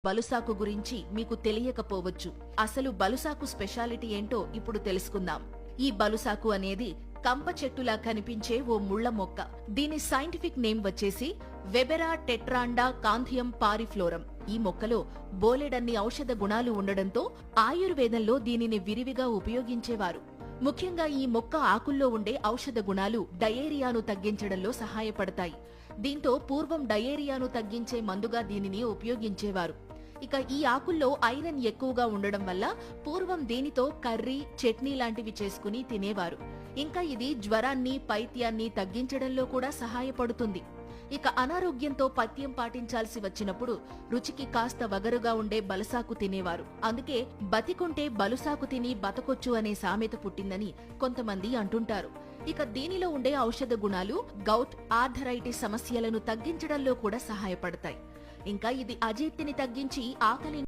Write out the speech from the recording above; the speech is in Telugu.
బలుసాకు గురించి మీకు తెలియకపోవచ్చు. అసలు బలుసాకు స్పెషాలిటీ ఏంటో ఇప్పుడు తెలుసుకుందాం. ఈ బలుసాకు అనేది కంప చెట్టులా కనిపించే ఓ ముళ్ల మొక్క. దీని సైంటిఫిక్ నేమ్ వచ్చేసి వెబెరా టెట్రాండా కాంథియం పారిఫ్లోరం. ఈ మొక్కలో బోలెడన్ని ఔషధ గుణాలు ఉండడంతో ఆయుర్వేదంలో దీనిని విరివిగా ఉపయోగించేవారు. ముఖ్యంగా ఈ మొక్క ఆకుల్లో ఉండే ఔషధ గుణాలు డయేరియాను తగ్గించడంలో సహాయపడతాయి. దీంతో పూర్వం డయేరియాను తగ్గించే మందుగా దీనిని ఉపయోగించేవారు. ఇక ఈ ఆకుల్లో ఐరన్ ఎక్కువగా ఉండడం వల్ల పూర్వం దీనితో కర్రీ, చట్నీ లాంటివి చేసుకుని తినేవారు. ఇంకా ఇది జ్వరాన్ని, పైత్యాన్ని తగ్గించడంలో కూడా సహాయపడుతుంది. ఇక అనారోగ్యంతో పథ్యం పాటించాల్సి వచ్చినప్పుడు రుచికి కాస్త వగరుగా ఉండే బలసాకు తినేవారు. అందుకే బతికుంటే బలుసాకు తిని బతకొచ్చు అనే సామెత పుట్టిందని కొంతమంది అంటుంటారు. ఇక దీనిలో ఉండే ఔషధ గుణాలు గౌట్, ఆర్థరైటిస్ సమస్యలను తగ్గించడంలో కూడా సహాయపడతాయి. ఇంకా ఇది అజీర్తిని తగ్గించి ఆకలిని